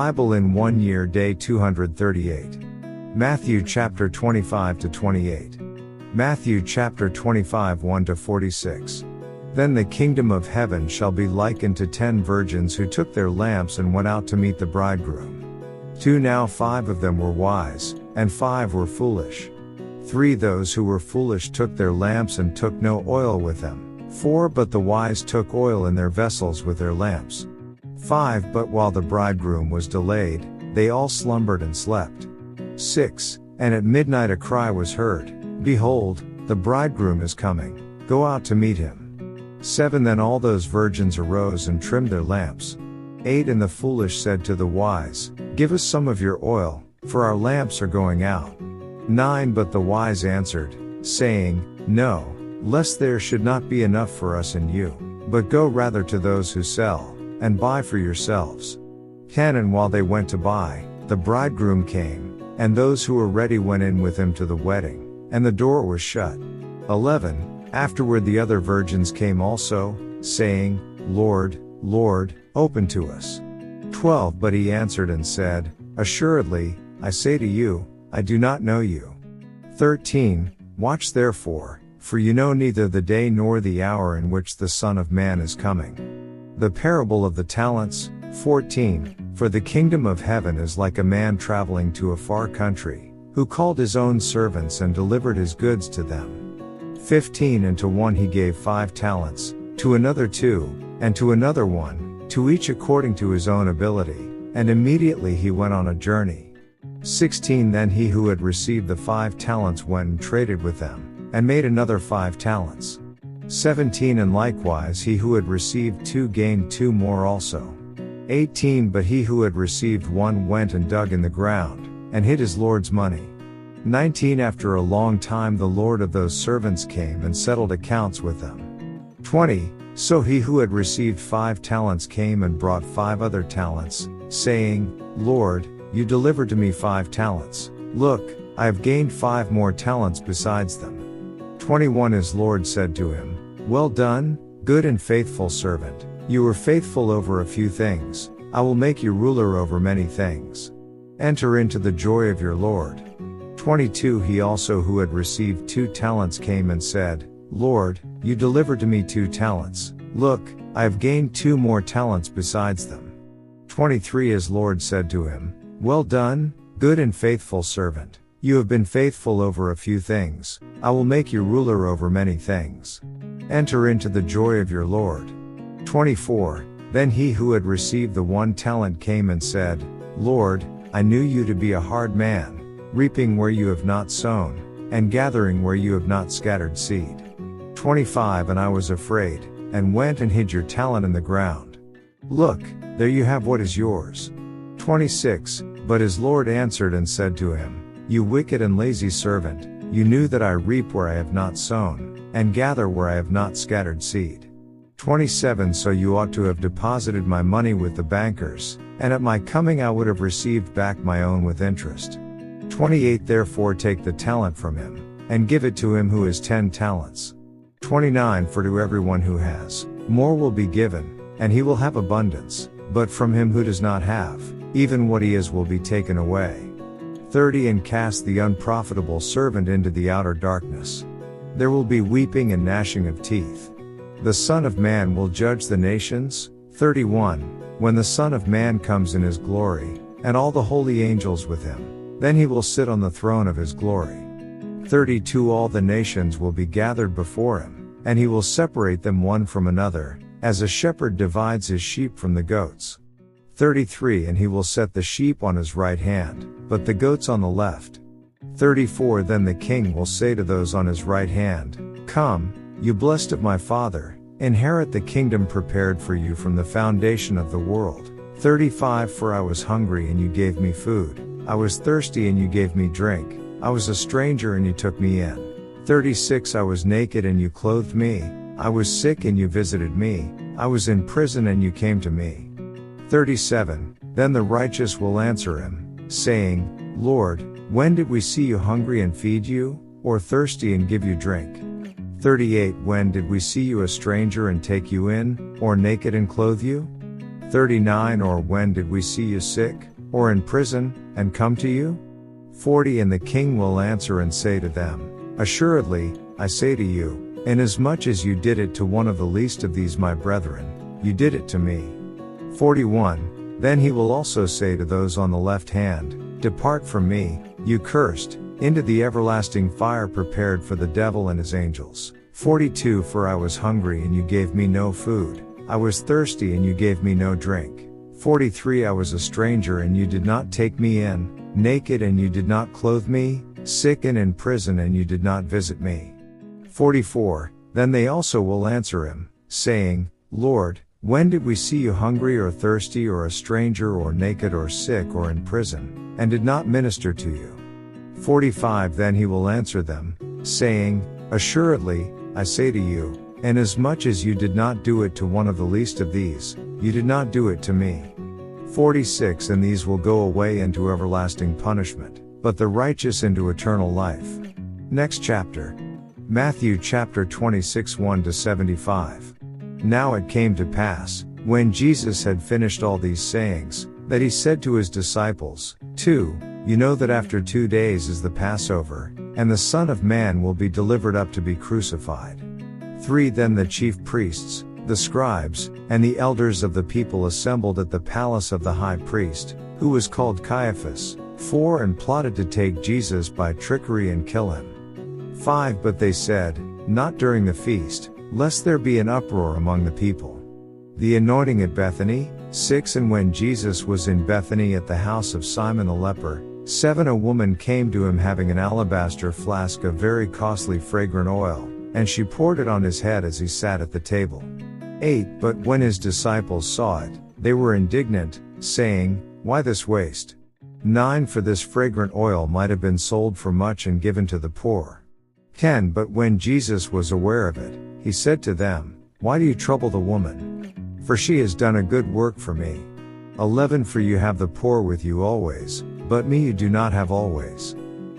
Bible in 1 year, day 238. Matthew chapter 25 to 28. Matthew chapter 25 1 to 46. Then the kingdom of heaven shall be likened to 10 virgins who took their lamps and went out to meet the bridegroom. 5 of them were wise, and 5 were foolish. 3 those who were foolish took their lamps and took no oil with them. 4 but the wise took oil in their vessels with their lamps. 5 but while the bridegroom was delayed, they all slumbered and slept. 6 and at midnight a cry was heard, Behold, the bridegroom is coming, go out to meet him. 7 then all those virgins arose and trimmed their lamps. 8 and the foolish said to the wise, Give us some of your oil, for our lamps are going out. 9 but the wise answered, saying, No, lest there should not be enough for us and you, but go rather to those who sell, and buy for yourselves. 10 and while they went to buy, the bridegroom came, and those who were ready went in with him to the wedding, and the door was shut. 11 Afterward the other virgins came also, saying, Lord, Lord, open to us. 12 But he answered and said, Assuredly, I say to you, I do not know you. 13 Watch therefore, for you know neither the day nor the hour in which the Son of Man is coming. The parable of the talents. 14 For the kingdom of heaven is like a man traveling to a far country, who called his own servants and delivered his goods to them. 15 And to one he gave 5 talents, to another 2, and to another 1, to each according to his own ability, and immediately he went on a journey. 16 Then he who had received the 5 talents went and traded with them, and made another 5 talents. 17 And likewise he who had received 2 gained 2 more also. 18 But he who had received 1 went and dug in the ground, and hid his Lord's money. 19 After a long time the Lord of those servants came and settled accounts with them. 20 So he who had received 5 talents came and brought 5 other talents, saying, Lord, you delivered to me 5 talents. Look, I have gained 5 more talents besides them. 21 His Lord said to him, Well done, good and faithful servant. You were faithful over a few things, I will make you ruler over many things. Enter into the joy of your Lord. 22 He also who had received 2 talents came and said, Lord, you delivered to me 2 talents. Look, I have gained 2 more talents besides them. 23 His Lord said to him, Well done, good and faithful servant. You have been faithful over a few things, I will make you ruler over many things. Enter into the joy of your Lord. 24 Then he who had received the 1 talent came and said, Lord, I knew you to be a hard man, reaping where you have not sown, and gathering where you have not scattered seed. 25 And I was afraid, and went and hid your talent in the ground. Look, there you have what is yours. 26 But his Lord answered and said to him, You wicked and lazy servant, you knew that I reap where I have not sown, and gather where I have not scattered seed. 27 So you ought to have deposited my money with the bankers, and at my coming I would have received back my own with interest. 28 Therefore take the talent from him, and give it to him who has 10 talents. 29 For to everyone who has, more will be given, and he will have abundance, but from him who does not have, even what he has will be taken away. 30 And cast the unprofitable servant into the outer darkness. There will be weeping and gnashing of teeth. The Son of Man will judge the nations. 31 When the Son of Man comes in his glory, and all the holy angels with him, then he will sit on the throne of his glory. 32 All the nations will be gathered before him, and he will separate them one from another, as a shepherd divides his sheep from the goats. 33 And he will set the sheep on his right hand, but the goats on the left. 34 Then the king will say to those on his right hand, Come, you blessed of my Father, inherit the kingdom prepared for you from the foundation of the world. 35 For I was hungry and you gave me food, I was thirsty and you gave me drink, I was a stranger and you took me in. 36 I was naked and you clothed me, I was sick and you visited me, I was in prison and you came to me. 37 Then the righteous will answer him, saying, Lord, when did we see you hungry and feed you, or thirsty and give you drink? 38 When did we see you a stranger and take you in, or naked and clothe you? 39 Or when did we see you sick, or in prison, and come to you? 40 And the king will answer and say to them, Assuredly, I say to you, inasmuch as you did it to one of the least of these my brethren, you did it to me. 41 Then he will also say to those on the left hand, Depart from me, you cursed, into the everlasting fire prepared for the devil and his angels. 42 For I was hungry and you gave me no food, I was thirsty and you gave me no drink. 43 I was a stranger and you did not take me in, naked and you did not clothe me, sick and in prison and you did not visit me. 44 Then they also will answer him, saying, Lord, when did we see you hungry or thirsty or a stranger or naked or sick or in prison, and did not minister to you? 45 Then he will answer them, saying, Assuredly, I say to you, inasmuch as you did not do it to one of the least of these, you did not do it to me. 46 And these will go away into everlasting punishment, but the righteous into eternal life. Next chapter. Matthew chapter 26 1-75. Now it came to pass, when Jesus had finished all these sayings, that he said to his disciples, 2. You know that after 2 days is the Passover, and the Son of Man will be delivered up to be crucified. 3 Then the chief priests, the scribes, and the elders of the people assembled at the palace of the high priest, who was called Caiaphas, 4 And plotted to take Jesus by trickery and kill him. 5 But they said, Not during the feast, lest there be an uproar among the people. The anointing at Bethany. 6 And when Jesus was in Bethany at the house of Simon the leper, 7 A woman came to him having an alabaster flask of very costly fragrant oil, and she poured it on his head as he sat at the table. 8 But when his disciples saw it, they were indignant, saying, Why this waste? 9 For this fragrant oil might have been sold for much and given to the poor. 10 But when Jesus was aware of it, he said to them, Why do you trouble the woman? For she has done a good work for me. 11 For you have the poor with you always, but me you do not have always.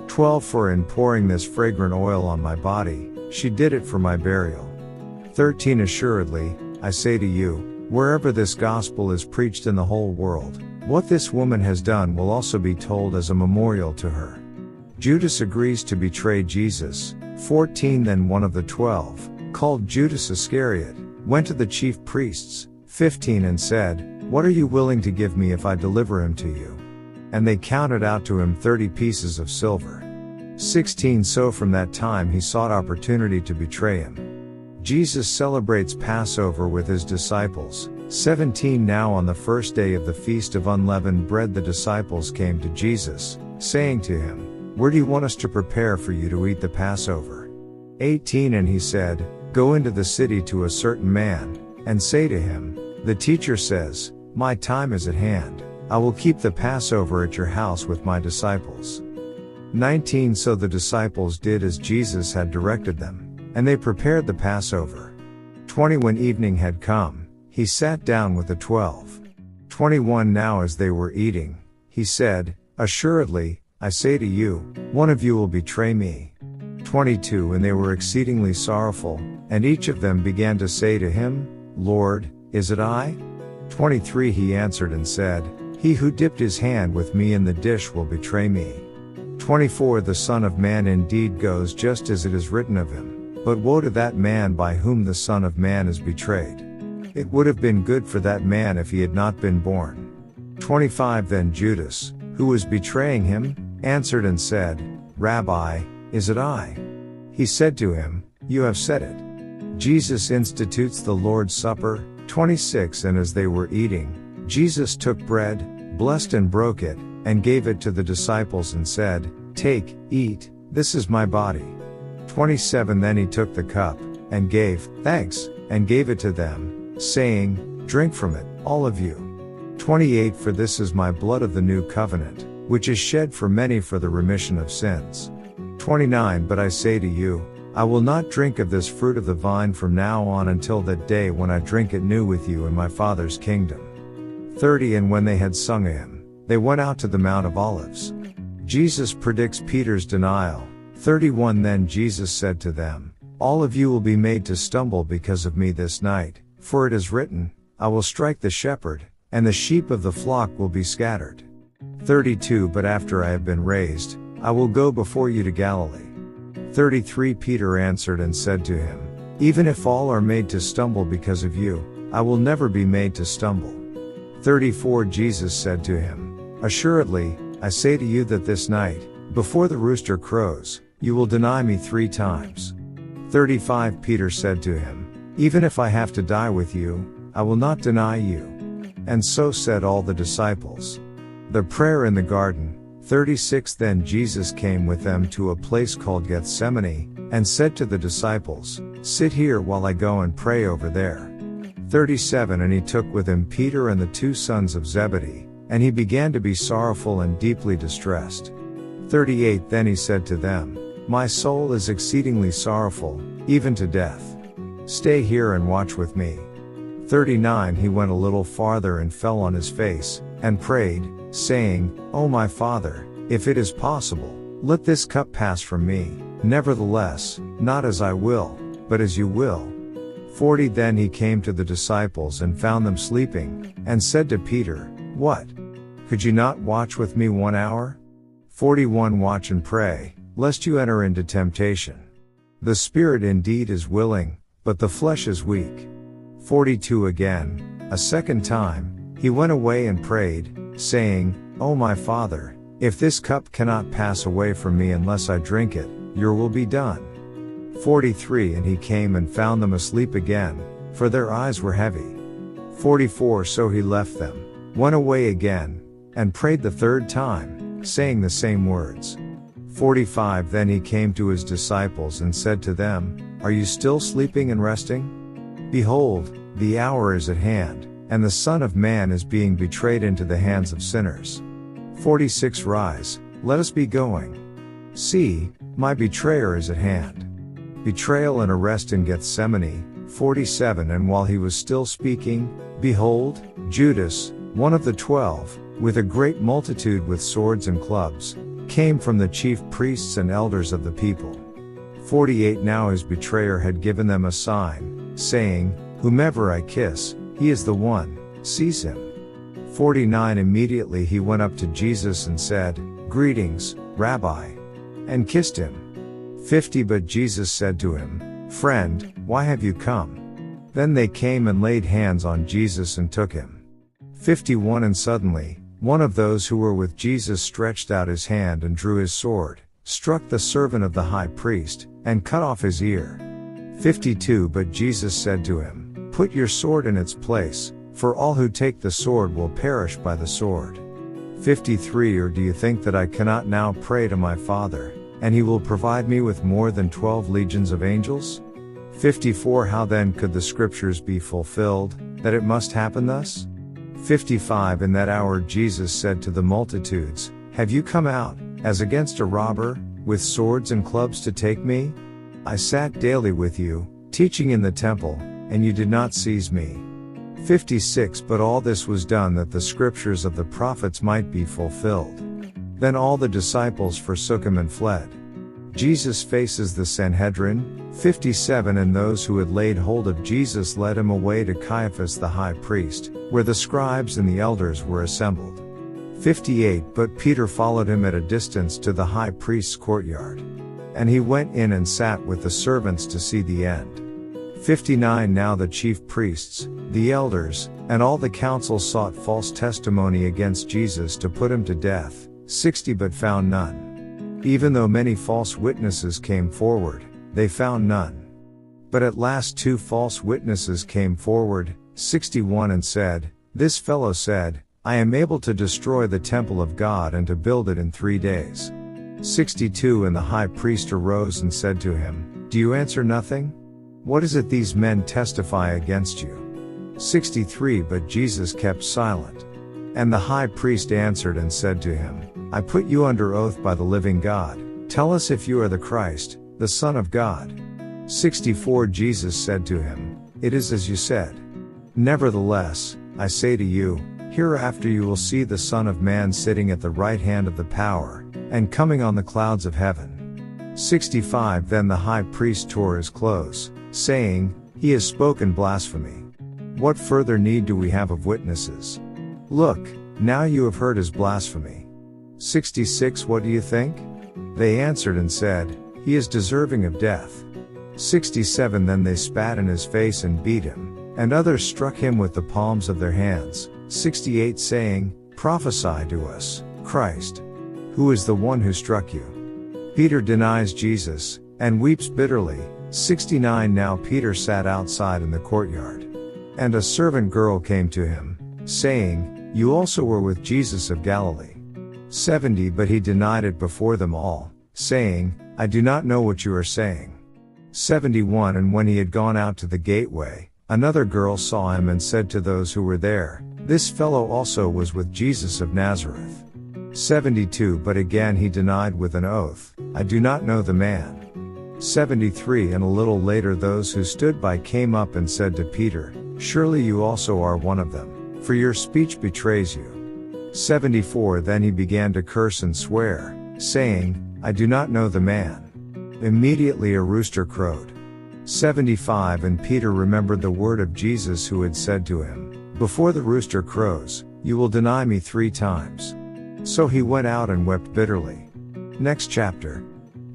12 For in pouring this fragrant oil on my body, she did it for my burial. 13 Assuredly, I say to you, wherever this gospel is preached in the whole world, what this woman has done will also be told as a memorial to her. Judas agrees to betray Jesus. 14 Then one of the 12, called Judas Iscariot, went to the chief priests. 15 And said, What are you willing to give me if I deliver him to you? And they counted out to him 30 pieces of silver. 16 So from that time he sought opportunity to betray him. Jesus celebrates Passover with his disciples. 17 Now on the first day of the feast of unleavened bread the disciples came to Jesus, saying to him, Where do you want us to prepare for you to eat the Passover? 18 And he said, Go into the city to a certain man, and say to him, The teacher says, My time is at hand, I will keep the Passover at your house with my disciples. 19 So the disciples did as Jesus had directed them, and they prepared the Passover. 20 When evening had come, he sat down with the 12. 21 Now as they were eating, he said, Assuredly, I say to you, one of you will betray me. 22 And they were exceedingly sorrowful, and each of them began to say to him, Lord, is it I? 23 He answered and said, He who dipped his hand with me in the dish will betray me. 24 The Son of Man indeed goes just as it is written of him, but woe to that man by whom the Son of Man is betrayed. It would have been good for that man if he had not been born. 25 Then Judas, who was betraying him, answered and said, Rabbi, is it I? He said to him, You have said it. Jesus institutes the Lord's Supper. 26 And as they were eating, Jesus took bread, blessed and broke it, and gave it to the disciples and said, Take, eat, this is my body. 27 Then he took the cup, and gave thanks, and gave it to them, saying, Drink from it, all of you. 28 For this is my blood of the new covenant, which is shed for many for the remission of sins. 29 But I say to you, I will not drink of this fruit of the vine from now on until that day when I drink it new with you in my Father's kingdom. 30 And when they had sung a hymn, they went out to the Mount of Olives. Jesus predicts Peter's denial. 31 Then Jesus said to them, All of you will be made to stumble because of me this night, for it is written, I will strike the shepherd, and the sheep of the flock will be scattered. 32 But after I have been raised, I will go before you to Galilee. 33 Peter answered and said to him, Even if all are made to stumble because of you, I will never be made to stumble. 34 Jesus said to him, Assuredly, I say to you that this night, before the rooster crows, you will deny me 3 times. 35 Peter said to him, Even if I have to die with you, I will not deny you. And so said all the disciples. The prayer in the garden. 36 Then Jesus came with them to a place called Gethsemane, and said to the disciples, Sit here while I go and pray over there. 37 And he took with him Peter and the 2 sons of Zebedee, and he began to be sorrowful and deeply distressed. 38 Then he said to them, My soul is exceedingly sorrowful, even to death. Stay here and watch with me. 39 He went a little farther and fell on his face, and prayed, saying, O my Father, if it is possible, let this cup pass from me, nevertheless, not as I will, but as you will. 40 Then he came to the disciples and found them sleeping, and said to Peter, What? Could you not watch with me 1 hour? 41 Watch and pray, lest you enter into temptation. The spirit indeed is willing, but the flesh is weak. 42 Again, a second time, he went away and prayed, saying, O my Father, if this cup cannot pass away from me unless I drink it, your will be done. 43 And he came and found them asleep again, for their eyes were heavy. 44 So he left them, went away again, and prayed the 3rd time, saying the same words. 45 Then he came to his disciples and said to them, Are you still sleeping and resting? Behold, the hour is at hand, and the Son of Man is being betrayed into the hands of sinners. 46 Rise, let us be going. See, my betrayer is at hand. Betrayal and arrest in Gethsemane. 47 And while he was still speaking, behold, Judas, one of the 12, with a great multitude with swords and clubs, came from the chief priests and elders of the people. 48 Now his betrayer had given them a sign, saying, Whomever I kiss, he is the one, seize him. 49 Immediately he went up to Jesus and said, Greetings, Rabbi, and kissed him. 50 But Jesus said to him, Friend, why have you come? Then they came and laid hands on Jesus and took him. 51 And suddenly, one of those who were with Jesus stretched out his hand and drew his sword, struck the servant of the high priest, and cut off his ear. 52 But Jesus said to him, Put your sword in its place, for all who take the sword will perish by the sword. 53 Or do you think that I cannot now pray to my Father, and he will provide me with more than 12 legions of angels? 54 How then could the scriptures be fulfilled, that it must happen thus? 55 In that hour Jesus said to the multitudes, Have you come out, as against a robber, with swords and clubs to take me? I sat daily with you, teaching in the temple, and you did not seize me. 56 But all this was done that the scriptures of the prophets might be fulfilled. Then all the disciples forsook him and fled. Jesus faces the Sanhedrin. 57 And those who had laid hold of Jesus led him away to Caiaphas the high priest, where the scribes and the elders were assembled. 58 But Peter followed him at a distance to the high priest's courtyard. And he went in and sat with the servants to see the end. 59 Now the chief priests, the elders, and all the council sought false testimony against Jesus to put him to death. 60 But found none. Even though many false witnesses came forward, they found none. But at last 2 false witnesses came forward, 61 And said, This fellow said, I am able to destroy the temple of God and to build it in 3 days. 62 And the high priest arose and said to him, Do you answer nothing? What is it these men testify against you? 63 But Jesus kept silent. And the high priest answered and said to him, I put you under oath by the living God, tell us if you are the Christ, the Son of God. 64 Jesus said to him, It is as you said. Nevertheless, I say to you, hereafter you will see the Son of Man sitting at the right hand of the power, and coming on the clouds of heaven. 65 Then the high priest tore his clothes, saying, He has spoken blasphemy. What further need do we have of witnesses? Look, now you have heard his blasphemy. 66 What do you think? They answered and said, He is deserving of death. 67 Then they spat in his face and beat him, and others struck him with the palms of their hands. 68 Saying, Prophesy to us, Christ. Who is the one who struck you? Peter denies Jesus, and weeps bitterly. 69 Now Peter sat outside in the courtyard. And a servant girl came to him, saying, You also were with Jesus of Galilee. 70 But he denied it before them all, saying, I do not know what you are saying. 71 And when he had gone out to the gateway, another girl saw him and said to those who were there, This fellow also was with Jesus of Nazareth. 72 But again he denied with an oath, I do not know the man. 73 And a little later those who stood by came up and said to Peter, Surely you also are one of them, for your speech betrays you. 74 Then he began to curse and swear, saying, I do not know the man. Immediately a rooster crowed. 75 And Peter remembered the word of Jesus who had said to him, Before the rooster crows, you will deny me 3 times. So he went out and wept bitterly. Next chapter.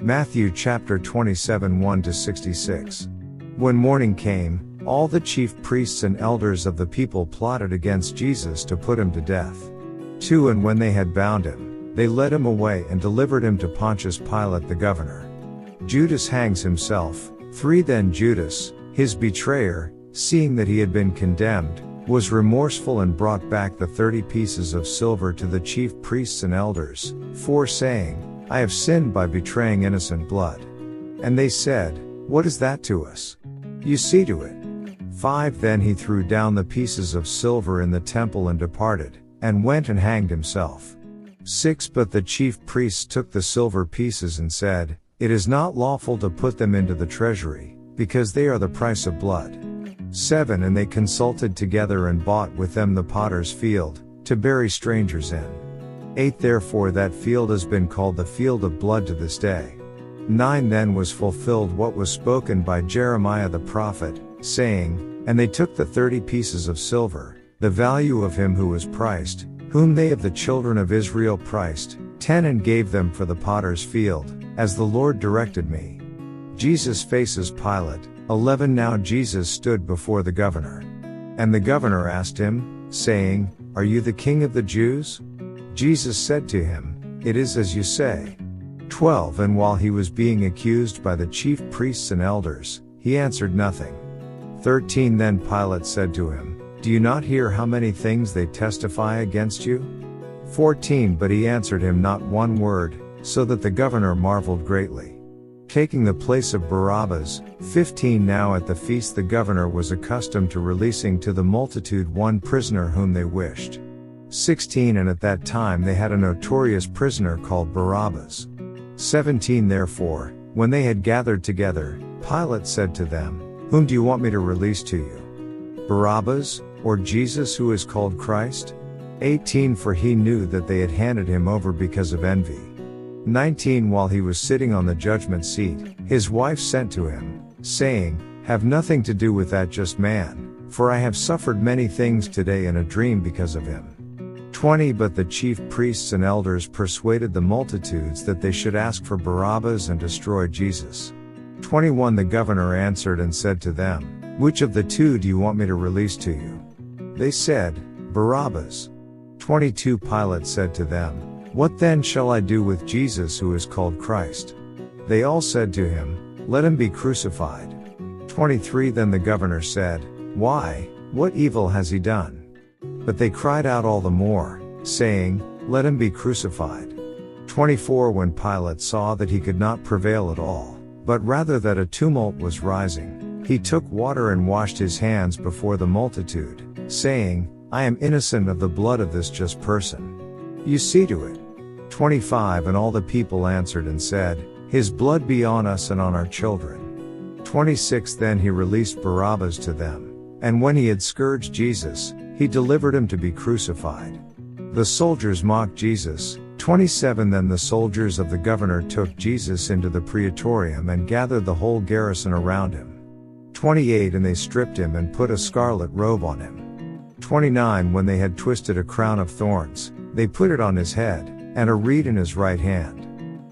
Matthew chapter 27 1-66. When morning came, all the chief priests and elders of the people plotted against Jesus to put him to death. 2 And when they had bound him, they led him away and delivered him to Pontius Pilate the governor. Judas hangs himself. 3 Then Judas, his betrayer, seeing that he had been condemned, was remorseful and brought back the 30 pieces of silver to the chief priests and elders. 4 Saying, I have sinned by betraying innocent blood. And they said, What is that to us? You see to it. 5 Then he threw down the pieces of silver in the temple and departed, and went and hanged himself. 6 But the chief priests took the silver pieces and said, It is not lawful to put them into the treasury, because they are the price of blood. 7 And they consulted together and bought with them the potter's field, to bury strangers in. 8 Therefore that field has been called the field of blood to this day. 9 Then was fulfilled what was spoken by Jeremiah the prophet, saying, And they took the 30 pieces of silver, the value of him who was priced, whom they of the children of Israel priced, 10 And gave them for the potter's field, as the Lord directed me. Jesus faces Pilate. 11 Now Jesus stood before the governor. And the governor asked him, saying, Are you the king of the Jews? Jesus said to him, It is as you say. 12 And while he was being accused by the chief priests and elders, he answered nothing. 13 Then Pilate said to him, Do you not hear how many things they testify against you? 14 But he answered him not one word, so that the governor marveled greatly. Taking the place of Barabbas. 15 Now at the feast the governor was accustomed to releasing to the multitude one prisoner whom they wished. 16 And at that time they had a notorious prisoner called Barabbas. 17 Therefore, when they had gathered together, Pilate said to them, Whom do you want me to release to you? Barabbas, or Jesus who is called Christ? 18 For he knew that they had handed him over because of envy. 19 While he was sitting on the judgment seat, his wife sent to him, saying, Have nothing to do with that just man, for I have suffered many things today in a dream because of him. 20 But the chief priests and elders persuaded the multitudes that they should ask for Barabbas and destroy Jesus. 21 The governor answered and said to them, Which of the 2 do you want me to release to you? They said, Barabbas. 22 Pilate said to them, What then shall I do with Jesus who is called Christ? They all said to him, Let him be crucified. 23 Then the governor said, Why, what evil has he done? But they cried out all the more, saying, Let him be crucified. 24 When Pilate saw that he could not prevail at all, but rather that a tumult was rising, he took water and washed his hands before the multitude, saying, I am innocent of the blood of this just person. You see to it. 25 And all the people answered and said, His blood be on us and on our children. 26 Then he released Barabbas to them, and when he had scourged Jesus, he delivered him to be crucified. The soldiers mocked Jesus. 27 Then the soldiers of the governor took Jesus into the praetorium and gathered the whole garrison around him. 28 And they stripped him and put a scarlet robe on him. 29 When they had twisted a crown of thorns, they put it on his head, and a reed in his right hand.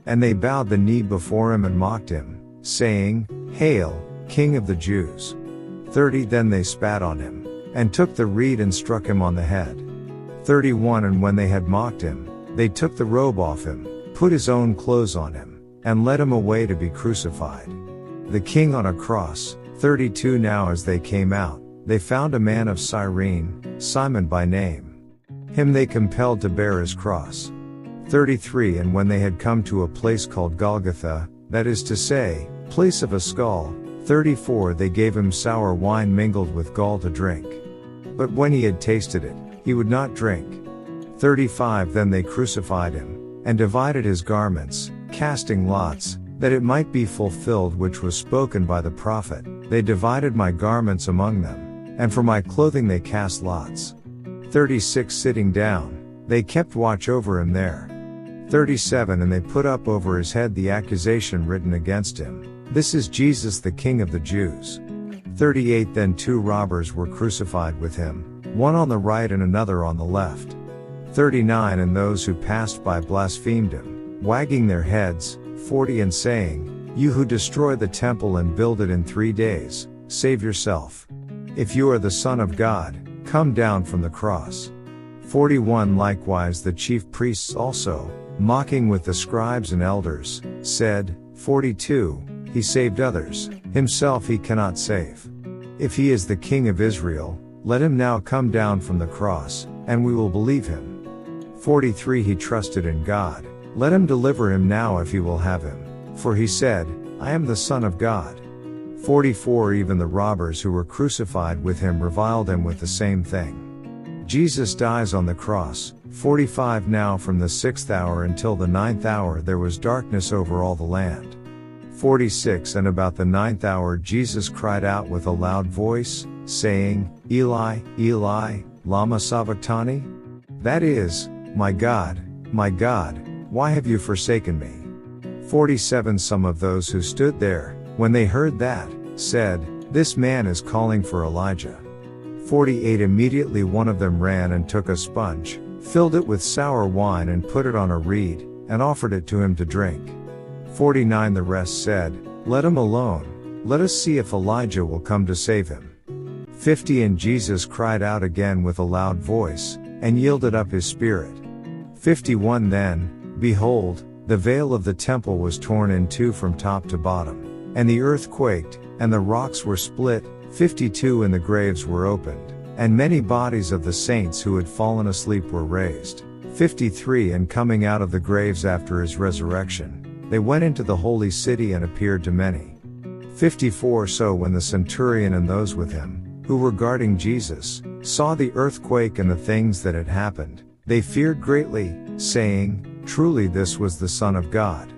And they bowed the knee before him and mocked him, saying, Hail, King of the Jews! 30 Then they spat on him, and took the reed and struck him on the head. 31 And when they had mocked him, they took the robe off him, put his own clothes on him, and led him away to be crucified. The king on a cross. 32 Now as they came out, they found a man of Cyrene, Simon by name. Him they compelled to bear his cross. 33 And when they had come to a place called Golgotha, that is to say, place of a skull, 34 They gave him sour wine mingled with gall to drink. But when he had tasted it, he would not drink. 35 Then they crucified him, and divided his garments, casting lots, that it might be fulfilled which was spoken by the prophet, They divided my garments among them, and for my clothing they cast lots. 36 Sitting down, they kept watch over him there. 37 And they put up over his head the accusation written against him, This is Jesus the King of the Jews. 38 Then 2 robbers were crucified with him, one on the right and another on the left. 39 And those who passed by blasphemed him, wagging their heads. 40 And saying, You who destroy the temple and build it in 3 days, save yourself. If you are the Son of God, come down from the cross. 41 Likewise the chief priests also, mocking with the scribes and elders, said, 42 He saved others, himself he cannot save. If he is the King of Israel, let him now come down from the cross, and we will believe him. 43 He trusted in God, let him deliver him now if he will have him, for he said, I am the Son of God. 44 Even the robbers who were crucified with him reviled him with the same thing. Jesus dies on the cross. 45 Now from the 6th hour until the 9th hour there was darkness over all the land. 46 And about the 9th hour Jesus cried out with a loud voice, saying, Eli, Eli, lama sabachthani? That is, my God, why have you forsaken me? 47 Some of those who stood there, when they heard that, said, This man is calling for Elijah. 48 Immediately one of them ran and took a sponge, filled it with sour wine and put it on a reed, and offered it to him to drink. 49 The rest said, Let him alone, let us see if Elijah will come to save him. 50 And Jesus cried out again with a loud voice, and yielded up his spirit. 51 Then, behold, the veil of the temple was torn in two from top to bottom, and the earth quaked, and the rocks were split. 52 And the graves were opened, and many bodies of the saints who had fallen asleep were raised. 53 And coming out of the graves after his resurrection, they went into the holy city and appeared to many. 54 So when the centurion and those with him, who were guarding Jesus, saw the earthquake and the things that had happened, they feared greatly, saying, Truly this was the Son of God.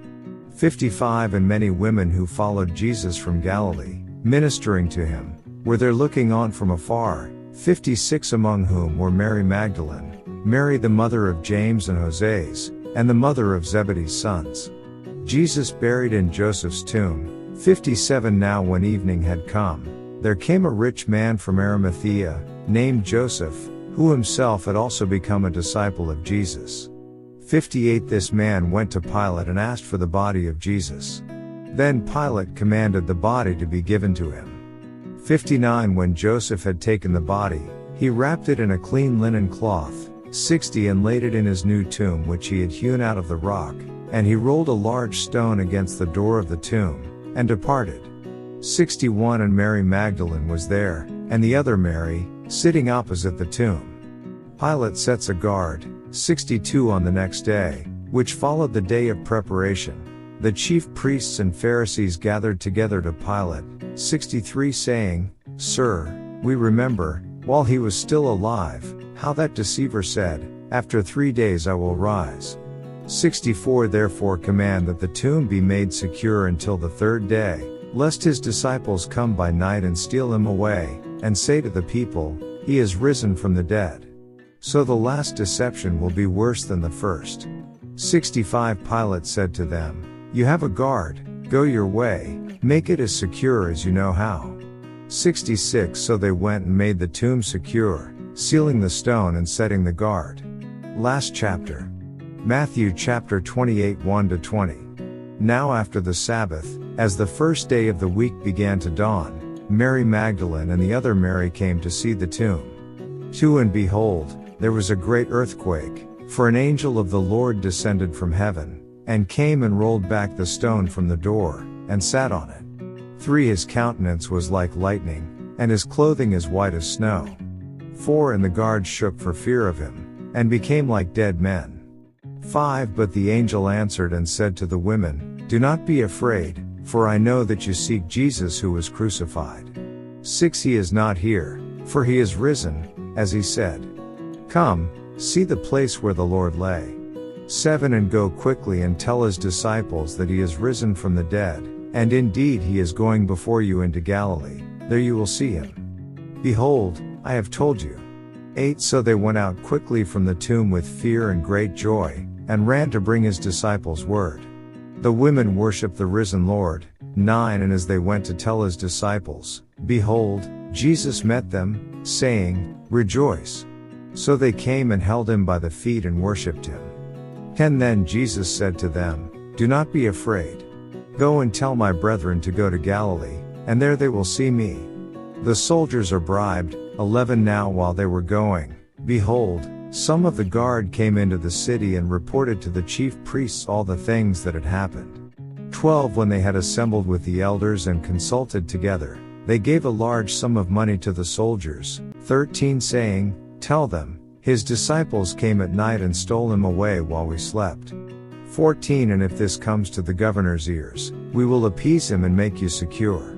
55 And many women who followed Jesus from Galilee, ministering to him, were there looking on from afar. 56 Among whom were Mary Magdalene, Mary the mother of James and Joses, and the mother of Zebedee's sons. Jesus buried in Joseph's tomb. 57 Now when evening had come, there came a rich man from Arimathea, named Joseph, who himself had also become a disciple of Jesus. 58 This man went to Pilate and asked for the body of Jesus. Then Pilate commanded the body to be given to him. 59 When Joseph had taken the body, he wrapped it in a clean linen cloth. 60 And laid it in his new tomb which he had hewn out of the rock, and he rolled a large stone against the door of the tomb, and departed. 61 And Mary Magdalene was there, and the other Mary, sitting opposite the tomb. Pilate sets a guard. 62 On the next day, which followed the day of preparation, the chief priests and Pharisees gathered together to Pilate. 63 Saying, Sir, we remember, while he was still alive, how that deceiver said, After 3 days I will rise. 64 Therefore command that the tomb be made secure until the 3rd day, lest his disciples come by night and steal him away, and say to the people, He is risen from the dead. So the last deception will be worse than the first. 65 Pilate said to them, You have a guard, go your way, make it as secure as you know how. 66 So they went and made the tomb secure, sealing the stone and setting the guard. Last chapter. Matthew chapter 28 1-20. Now after the Sabbath, as the first day of the week began to dawn, Mary Magdalene and the other Mary came to see the tomb. 2 And behold, there was a great earthquake, for an angel of the Lord descended from heaven, and came and rolled back the stone from the door, and sat on it. 3 His countenance was like lightning, and his clothing as white as snow. 4 And the guards shook for fear of him, and became like dead men. 5 But the angel answered and said to the women, Do not be afraid, for I know that you seek Jesus who was crucified. 6 He is not here, for he is risen, as he said. Come, see the place where the Lord lay. 7 And go quickly and tell his disciples that he is risen from the dead, and indeed he is going before you into Galilee, there you will see him. Behold, I have told you. 8 So they went out quickly from the tomb with fear and great joy, and ran to bring his disciples word. The women worshipped the risen Lord. 9 And as they went to tell his disciples, behold, Jesus met them, saying, Rejoice. So they came and held him by the feet and worshipped him. 10 Then Jesus said to them, Do not be afraid. Go and tell my brethren to go to Galilee, and there they will see me. The soldiers are bribed. 11 Now while they were going, behold, some of the guard came into the city and reported to the chief priests all the things that had happened. 12 When they had assembled with the elders and consulted together, they gave a large sum of money to the soldiers. 13 Saying, Tell them, his disciples came at night and stole him away while we slept. 14 And if this comes to the governor's ears, we will appease him and make you secure.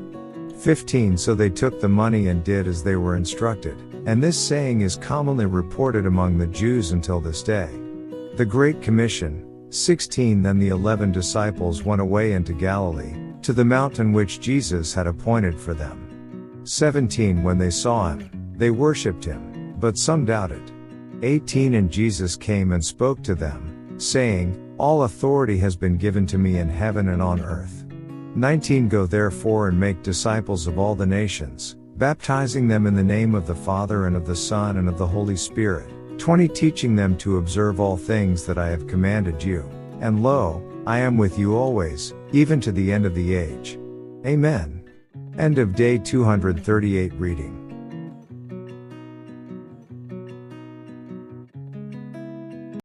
15 So they took the money and did as they were instructed, and this saying is commonly reported among the Jews until this day. The Great Commission. 16 Then the 11 disciples went away into Galilee, to the mountain which Jesus had appointed for them. 17 When they saw him, they worshipped him, but some doubted. 18 And Jesus came and spoke to them, saying, All authority has been given to me in heaven and on earth. 19 Go therefore and make disciples of all the nations, baptizing them in the name of the Father and of the Son and of the Holy Spirit. 20 Teaching them to observe all things that I have commanded you. And lo, I am with you always, even to the end of the age. Amen. End of day 238 reading.